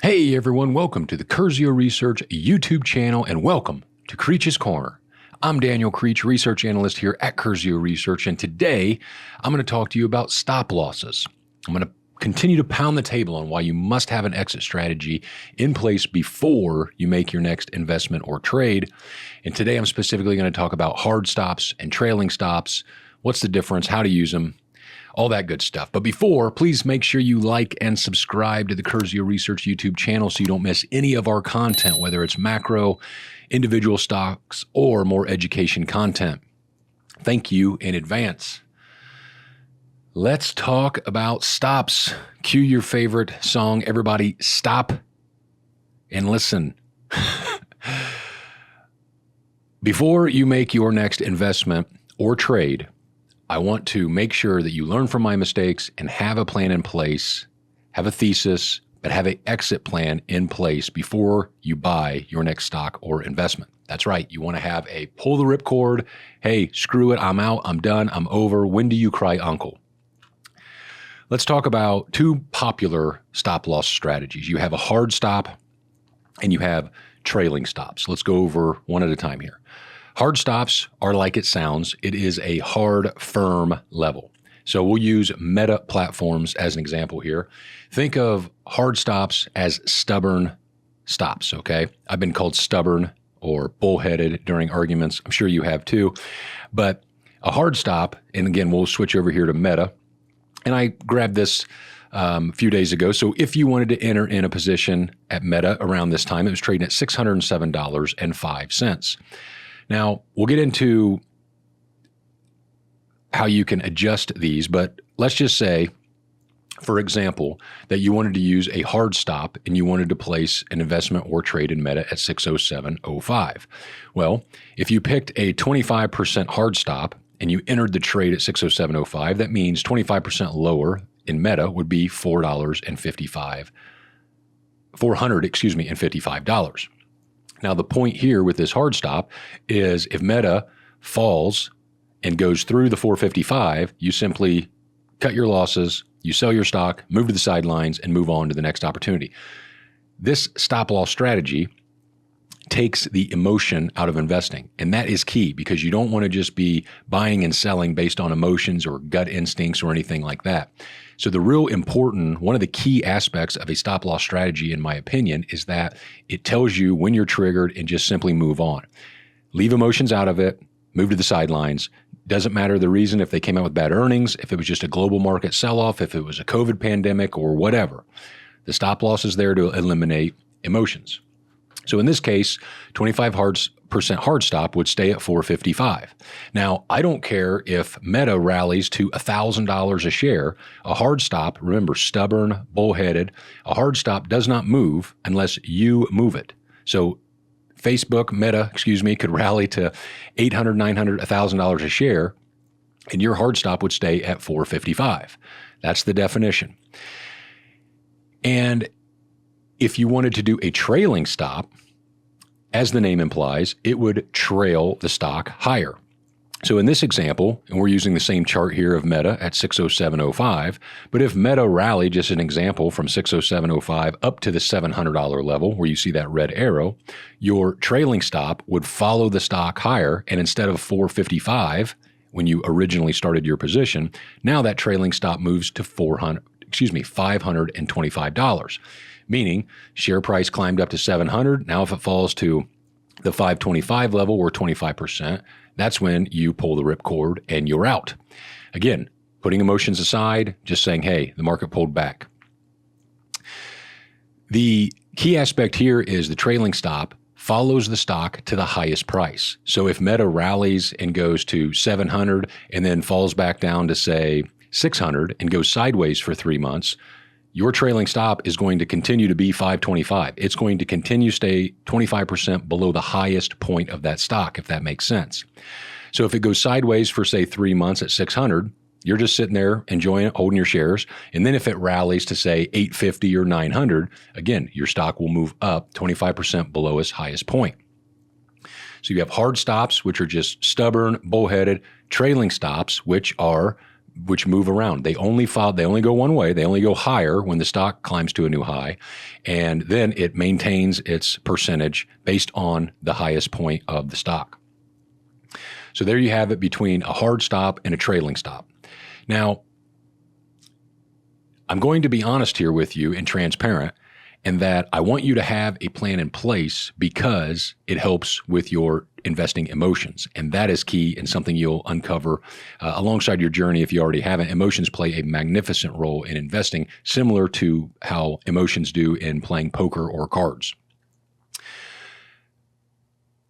Hey everyone, welcome to the Curzio Research YouTube channel and welcome to Creech's Corner. I'm Daniel Creech, research analyst here at Curzio Research, and today I'm going to talk to you about stop losses. I'm going to continue to pound the table on why you must have an exit strategy in place before you make your next investment or trade. And today I'm specifically going to talk about hard stops and trailing stops, what's the difference, how to use them, all that good stuff. But before, please make sure you like and subscribe to the Curzio Research YouTube channel so you don't miss any of our content, whether it's macro, individual stocks, or more education content. Thank you in advance. Let's talk about stops. Cue your favorite song. Everybody stop and listen. Before you make your next investment or trade, I want to make sure that you learn from my mistakes and have a plan in place, have a thesis, but have an exit plan in place before you buy your next stock or investment. That's right. You want to have a pull the ripcord. Hey, screw it. I'm out. I'm done. I'm over. When do you cry uncle? Let's talk about two popular stop loss strategies. You have a hard stop and you have trailing stops. Let's go over one at a time here. Hard stops are like it sounds. It is a hard, firm level. So we'll use Meta platforms as an example here. Think of hard stops as stubborn stops, okay? I've been called stubborn or bullheaded during arguments. I'm sure you have too. But a hard stop, and again, we'll switch over here to Meta. And I grabbed this a few days ago. So if you wanted to enter in a position at Meta around this time, it was trading at $607.05. Now, we'll get into how you can adjust these, but let's just say, for example, that you wanted to use a hard stop and you wanted to place an investment or trade in Meta at 607.05. Well, if you picked a 25% hard stop and you entered the trade at 607.05, that means 25% lower in Meta would be $455. Now, the point here with this hard stop is if Meta falls and goes through the 455, you simply cut your losses, you sell your stock, move to the sidelines, and move on to the next opportunity. This stop loss strategy takes the emotion out of investing, and that is key because you don't want to just be buying and selling based on emotions or gut instincts or anything like that. So the real important, one of the key aspects of a stop loss strategy, in my opinion, is that it tells you when you're triggered and just simply move on. Leave emotions out of it, move to the sidelines. Doesn't matter the reason, if they came out with bad earnings, if it was just a global market sell-off, if it was a COVID pandemic or whatever. The stop loss is there to eliminate emotions. So in this case, 25% hard stop would stay at 455. Now, I don't care if Meta rallies to $1,000 a share. A hard stop, remember, stubborn, bullheaded, a hard stop does not move unless you move it. So Meta, could rally to $800, $900, $1,000 a share, and your hard stop would stay at 455. That's the definition. And if you wanted to do a trailing stop, as the name implies, it would trail the stock higher. So in this example, and we're using the same chart here of Meta at 607.05, but if Meta rallied, just an example, from 607.05 up to the $700 level, where you see that red arrow, your trailing stop would follow the stock higher, and instead of 455, when you originally started your position, now that trailing stop moves to $525. Meaning share price climbed up to 700. Now, if it falls to the 525 level or 25%, that's when you pull the ripcord and you're out. Again, putting emotions aside, just saying, hey, the market pulled back. The key aspect here is the trailing stop follows the stock to the highest price. So if Meta rallies and goes to 700 and then falls back down to, say, 600 and goes sideways for 3 months, your trailing stop is going to continue to be 525. It's going to continue to stay 25% below the highest point of that stock, if that makes sense. So if it goes sideways for, say, 3 months at 600, you're just sitting there enjoying it, holding your shares. And then if it rallies to, say, 850 or 900, again, your stock will move up 25% below its highest point. So you have hard stops, which are just stubborn, bullheaded, trailing stops, which are which move around. They only go one way. They only go higher when the stock climbs to a new high. And then it maintains its percentage based on the highest point of the stock. So there you have it between a hard stop and a trailing stop. Now, I'm going to be honest here with you and transparent in that I want you to have a plan in place because it helps with your investing emotions. And that is key and something you'll uncover alongside your journey if you already haven't. Emotions play a magnificent role in investing, similar to how emotions do in playing poker or cards.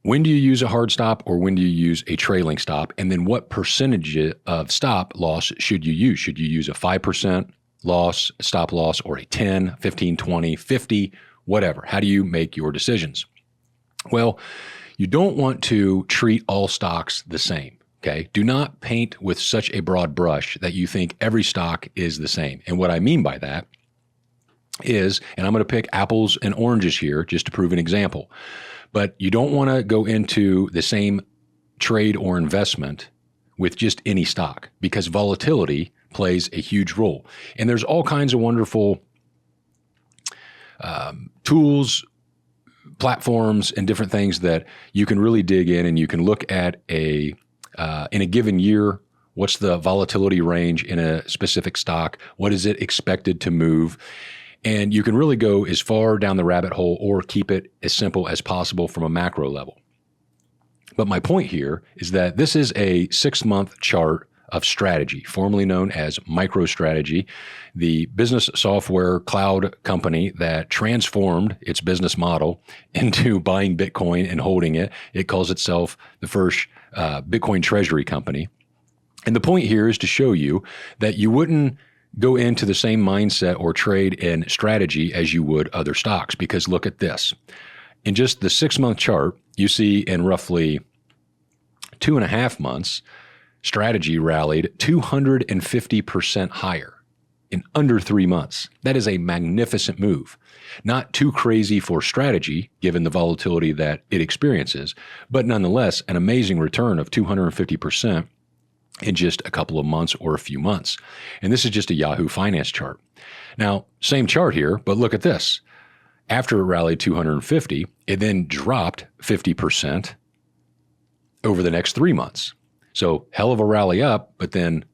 When do you use a hard stop or when do you use a trailing stop? And then what percentage of stop loss should you use? Should you use a 5% loss, stop loss, or a 10, 15, 20, 50, whatever? How do you make your decisions? Well, you don't want to treat all stocks the same, okay? Do not paint with such a broad brush that you think every stock is the same. And what I mean by that is, and I'm going to pick apples and oranges here just to prove an example, but you don't want to go into the same trade or investment with just any stock because volatility plays a huge role. And there's all kinds of wonderful tools, platforms, and different things that you can really dig in and you can look at in a given year, what's the volatility range in a specific stock? What is it expected to move? And you can really go as far down the rabbit hole or keep it as simple as possible from a macro level. But my point here is that this is a 6-month chart of strategy, formerly known as MicroStrategy, the business software cloud company that transformed its business model into buying Bitcoin and holding it. It calls itself the first Bitcoin treasury company. And the point here is to show you that you wouldn't go into the same mindset or trade in strategy as you would other stocks, because look at this. In just the 6-month chart, you see in roughly 2.5 months, strategy rallied 250% higher in under 3 months. That is a magnificent move. Not too crazy for strategy, given the volatility that it experiences, but nonetheless, an amazing return of 250% in just a couple of months or a few months. And this is just a Yahoo Finance chart. Now, same chart here, but look at this. After it rallied 250, it then dropped 50% over the next 3 months. So hell of a rally up, but then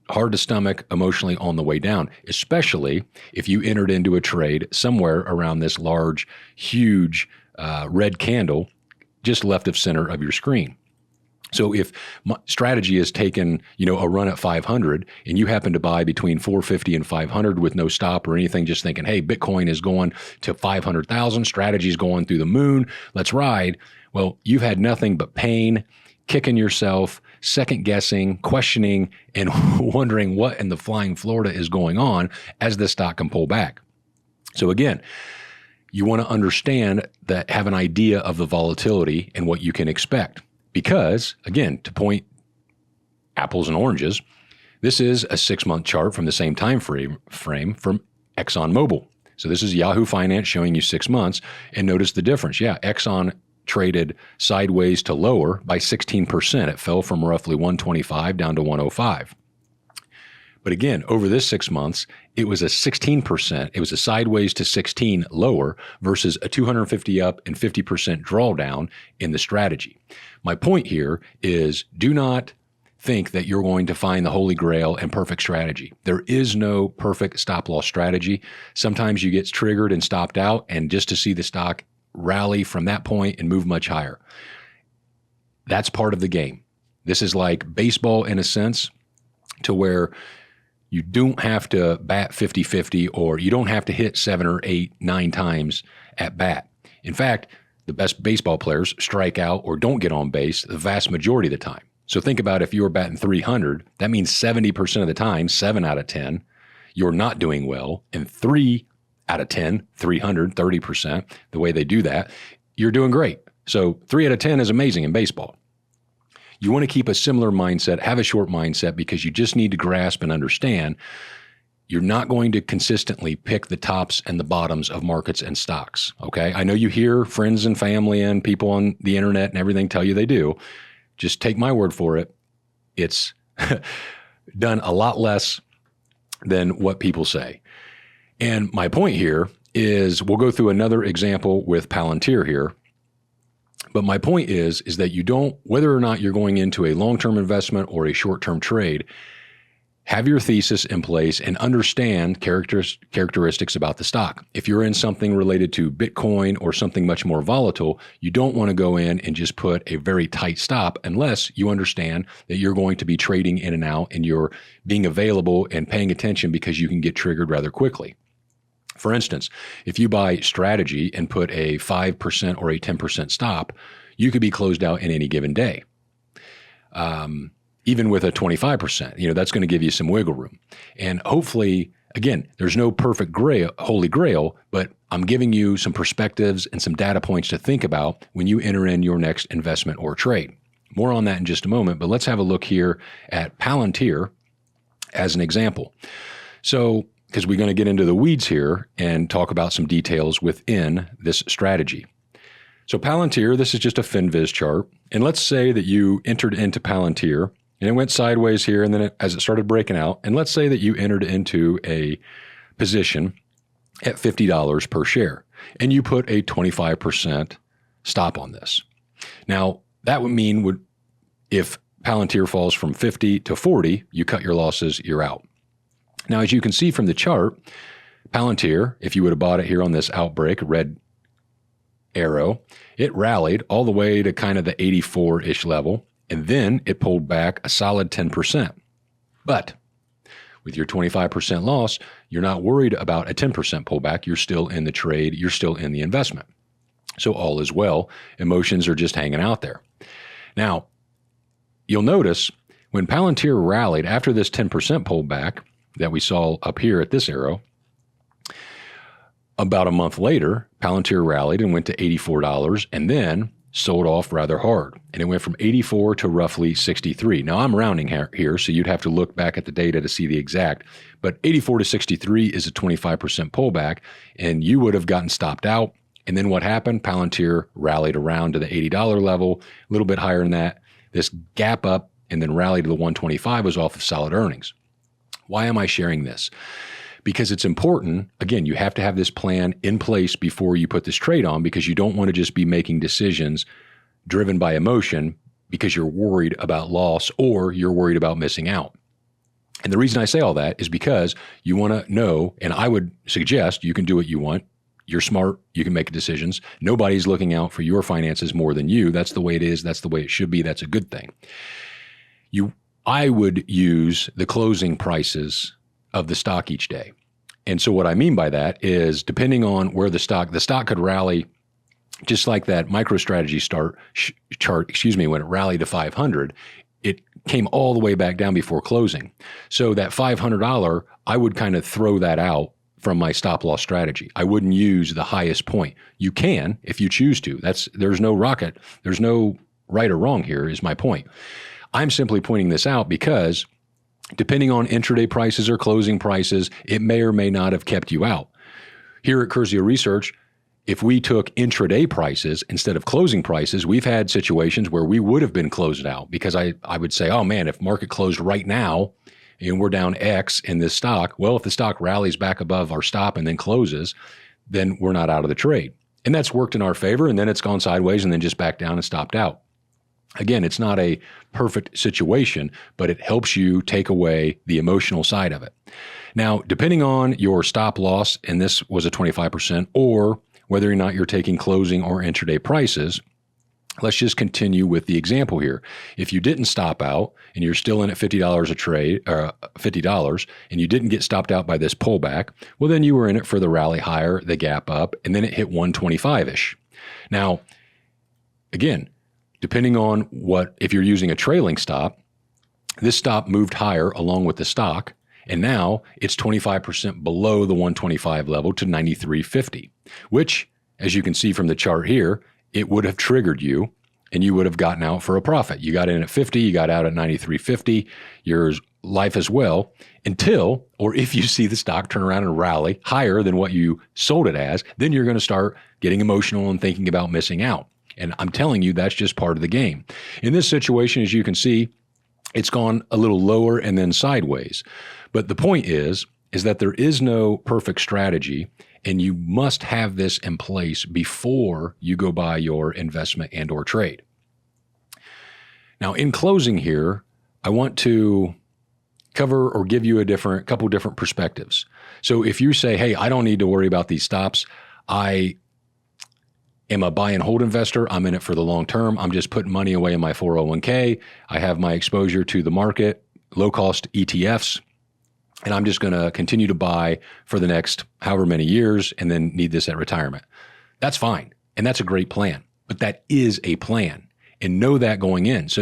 hard to stomach emotionally on the way down, especially if you entered into a trade somewhere around this large, huge red candle just left of center of your screen. So if strategy has taken, a run at 500 and you happen to buy between 450 and 500 with no stop or anything, just thinking, hey, Bitcoin is going to 500,000, strategy is going through the moon, let's ride. Well, you've had nothing but pain, kicking yourself, second guessing, questioning, and wondering what in the flying Florida is going on as the stock can pull back. So again, you want to understand that, have an idea of the volatility and what you can expect. Because, again, to point apples and oranges, this is a 6-month chart from the same time frame from ExxonMobil. So this is Yahoo Finance showing you 6 months, and notice the difference. Yeah, Exxon traded sideways to lower by 16%. It fell from roughly 125 down to 105. But again, over this 6 months, it was a 16%. It was a sideways to 16 lower versus a 250 up and 50% drawdown in the strategy. My point here is, do not think that you're going to find the holy grail and perfect strategy. There is no perfect stop loss strategy. Sometimes you get triggered and stopped out, and just to see the stock rally from that point and move much higher. That's part of the game. This is like baseball in a sense, to where you don't have to bat 50-50, or you don't have to hit 7 or 8, 9 times at bat. In fact, the best baseball players strike out or don't get on base the vast majority of the time. So think about if you were batting 300, that means 70% of the time, 7 out of 10, you're not doing well, and 3 out of 10, 300, 30%, the way they do that, you're doing great. So 3 out of 10 is amazing in baseball. You want to keep a similar mindset, have a short mindset, because you just need to grasp and understand you're not going to consistently pick the tops and the bottoms of markets and stocks, okay? I know you hear friends and family and people on the internet and everything tell you they do. Just take my word for it. It's done a lot less than what people say. And my point here is, we'll go through another example with Palantir here. But my point is that you don't, whether or not you're going into a long-term investment or a short-term trade, have your thesis in place and understand characteristics about the stock. If you're in something related to Bitcoin or something much more volatile, you don't want to go in and just put a very tight stop unless you understand that you're going to be trading in and out and you're being available and paying attention, because you can get triggered rather quickly. For instance, if you buy strategy and put a 5% or a 10% stop, you could be closed out in any given day. Even with a 25%, that's going to give you some wiggle room. And hopefully, again, there's no perfect holy grail, but I'm giving you some perspectives and some data points to think about when you enter in your next investment or trade. More on that in just a moment, but let's have a look here at Palantir as an example. So, because we're going to get into the weeds here and talk about some details within this strategy. So Palantir, this is just a FinViz chart. And let's say that you entered into Palantir and it went sideways here, and then as it started breaking out, and let's say that you entered into a position at $50 per share, and you put a 25% stop on this. Now, that would mean if Palantir falls from 50 to 40, you cut your losses, you're out. Now, as you can see from the chart, Palantir, if you would have bought it here on this outbreak, red arrow, it rallied all the way to kind of the 84-ish level, and then it pulled back a solid 10%. But with your 25% loss, you're not worried about a 10% pullback. You're still in the trade. You're still in the investment. So all is well. Emotions are just hanging out there. Now, you'll notice when Palantir rallied after this 10% pullback that we saw up here at this arrow, about a month later, Palantir rallied and went to $84 and then sold off rather hard. And it went from 84 to roughly 63. Now, I'm rounding here, so you'd have to look back at the data to see the exact. But 84 to 63 is a 25% pullback, and you would have gotten stopped out. And then what happened? Palantir rallied around to the $80 level, a little bit higher than that. This gap up and then rallied to the 125 was off of solid earnings. Why am I sharing this? Because it's important. Again, you have to have this plan in place before you put this trade on, because you don't want to just be making decisions driven by emotion because you're worried about loss or you're worried about missing out. And the reason I say all that is because you want to know, and I would suggest you can do what you want. You're smart. You can make decisions. Nobody's looking out for your finances more than you. That's the way it is. That's the way it should be. That's a good thing. I would use the closing prices of the stock each day. And so what I mean by that is, depending on where the stock could rally, just like that MicroStrategy chart, when it rallied to 500, it came all the way back down before closing. So that $500, I would kind of throw that out from my stop loss strategy. I wouldn't use the highest point. You can if you choose to. There's no rocket. There's no right or wrong here, is my point. I'm simply pointing this out because depending on intraday prices or closing prices, it may or may not have kept you out. Here at Curzio Research, if we took intraday prices instead of closing prices, we've had situations where we would have been closed out, because I would say, oh man, if market closed right now and we're down X in this stock, well, if the stock rallies back above our stop and then closes, then we're not out of the trade. And that's worked in our favor, and then it's gone sideways and then just back down and stopped out. Again, it's not a perfect situation, but it helps you take away the emotional side of it. Now, depending on your stop loss, and this was a 25%, or whether or not you're taking closing or intraday prices, let's just continue with the example here. If you didn't stop out and you're still in at $50 a trade, $50, and you didn't get stopped out by this pullback, well, then you were in it for the rally higher, the gap up, and then it hit 125-ish. Now, again, depending on if you're using a trailing stop, this stop moved higher along with the stock, and now it's 25% below the 125 level to 93.50, which, as you can see from the chart here, it would have triggered you and you would have gotten out for a profit. You got in at 50, you got out at 93.50, your life as well, until, or if you see the stock turn around and rally higher than what you sold it as, then you're going to start getting emotional and thinking about missing out. And I'm telling you, that's just part of the game. In this situation, as you can see, it's gone a little lower and then sideways. But the point is that there is no perfect strategy, and you must have this in place before you go buy your investment and or trade. Now, in closing here, I want to cover or give you a couple different perspectives. So if you say, hey, I don't need to worry about these stops, I am a buy and hold investor, I'm in it for the long term, I'm just putting money away in my 401k, I have my exposure to the market, low cost ETFs, and I'm just going to continue to buy for the next however many years and then need this at retirement. That's fine. And that's a great plan. But that is a plan. And know that going in. So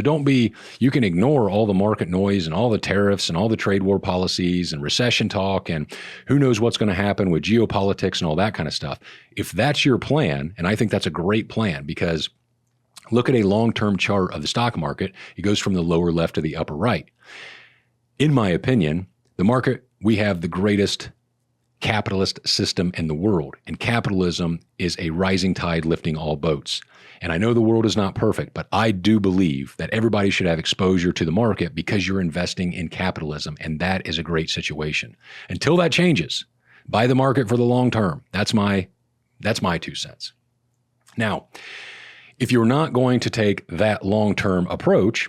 you can ignore all the market noise and all the tariffs and all the trade war policies and recession talk and who knows what's going to happen with geopolitics and all that kind of stuff. If that's your plan, and I think that's a great plan, because look at a long-term chart of the stock market. It goes from the lower left to the upper right. In my opinion, the market, we have the greatest capitalist system in the world. And capitalism is a rising tide lifting all boats. And I know the world is not perfect, but I do believe that everybody should have exposure to the market because you're investing in capitalism. And that is a great situation. Until that changes, buy the market for the long term. That's my 2 cents. Now, if you're not going to take that long-term approach,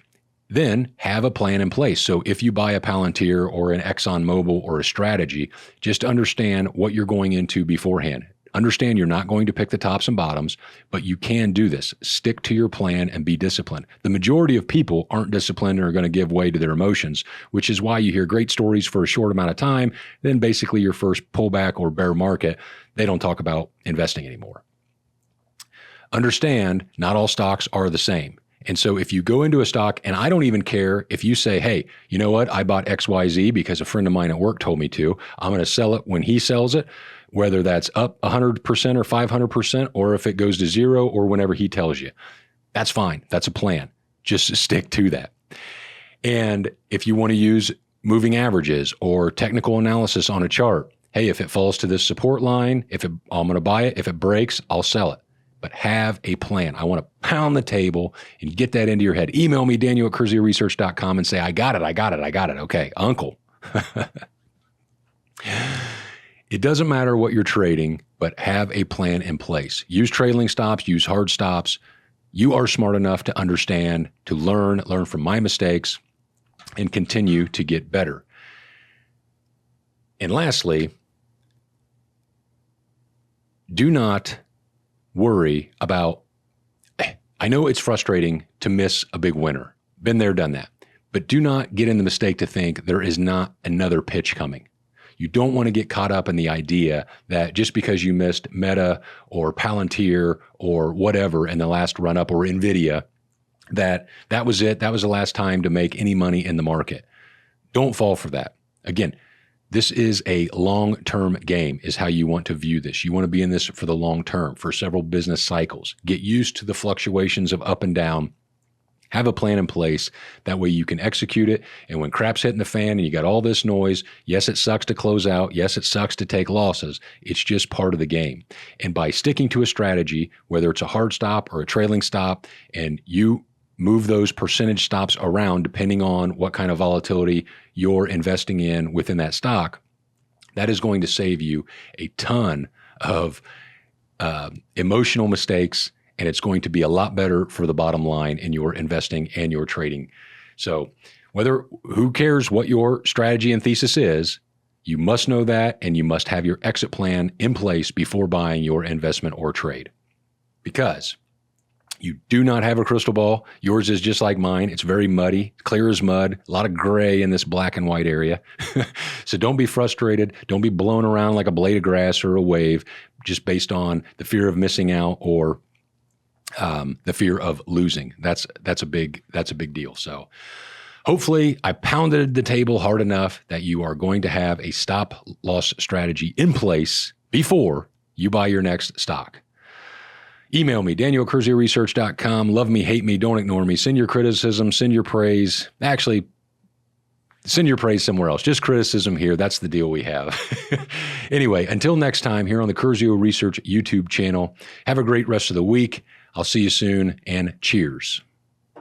then have a plan in place. So if you buy a Palantir or an ExxonMobil or a strategy, just understand what you're going into beforehand. Understand you're not going to pick the tops and bottoms, but you can do this. Stick to your plan and be disciplined. The majority of people aren't disciplined and are going to give way to their emotions, which is why you hear great stories for a short amount of time. Then basically your first pullback or bear market, they don't talk about investing anymore. Understand not all stocks are the same. And so if you go into a stock, and I don't even care if you say, hey, you know what? I bought XYZ because a friend of mine at work told me to. I'm going to sell it when he sells it, whether that's up 100% or 500%, or if it goes to zero or whenever he tells you. That's fine. That's a plan. Just stick to that. And if you want to use moving averages or technical analysis on a chart, hey, if it falls to this support line, I'm going to buy it. If it breaks, I'll sell it. But have a plan. I want to pound the table and get that into your head. Email me, Daniel@CurzioResearch.com, and say, I got it. Okay, uncle. It doesn't matter what you're trading, but have a plan in place. Use trailing stops, use hard stops. You are smart enough to understand, to learn from my mistakes, and continue to get better. And lastly, do not worry about, I know it's frustrating to miss a big winner. Been there, done that. But do not get in the mistake to think there is not another pitch coming. You don't want to get caught up in the idea that just because you missed Meta or Palantir or whatever in the last run up, or Nvidia, that was it. That was the last time to make any money in the market. Don't fall for that. Again, this is a long-term game is how you want to view this. You want to be in this for the long term, for several business cycles. Get used to the fluctuations of up and down. Have a plan in place. That way you can execute it. And when crap's hitting the fan and you got all this noise, yes, it sucks to close out. Yes, it sucks to take losses. It's just part of the game. And by sticking to a strategy, whether it's a hard stop or a trailing stop, and you move those percentage stops around depending on what kind of volatility you're investing in within that stock, that is going to save you a ton of emotional mistakes, and it's going to be a lot better for the bottom line in your investing and your trading. So who cares what your strategy and thesis is, you must know that, and you must have your exit plan in place before buying your investment or trade. Because you do not have a crystal ball. Yours is just like mine. It's very muddy, clear as mud, a lot of gray in this black and white area. So don't be frustrated. Don't be blown around like a blade of grass or a wave just based on the fear of missing out or the fear of losing. That's a big deal. So hopefully I pounded the table hard enough that you are going to have a stop loss strategy in place before you buy your next stock. Email me, Daniel@CurzioResearch.com. Love me, hate me, don't ignore me. Send your criticism, send your praise. Actually, send your praise somewhere else. Just criticism here. That's the deal we have. Anyway, until next time here on the Curzio Research YouTube channel, have a great rest of the week. I'll see you soon, and cheers.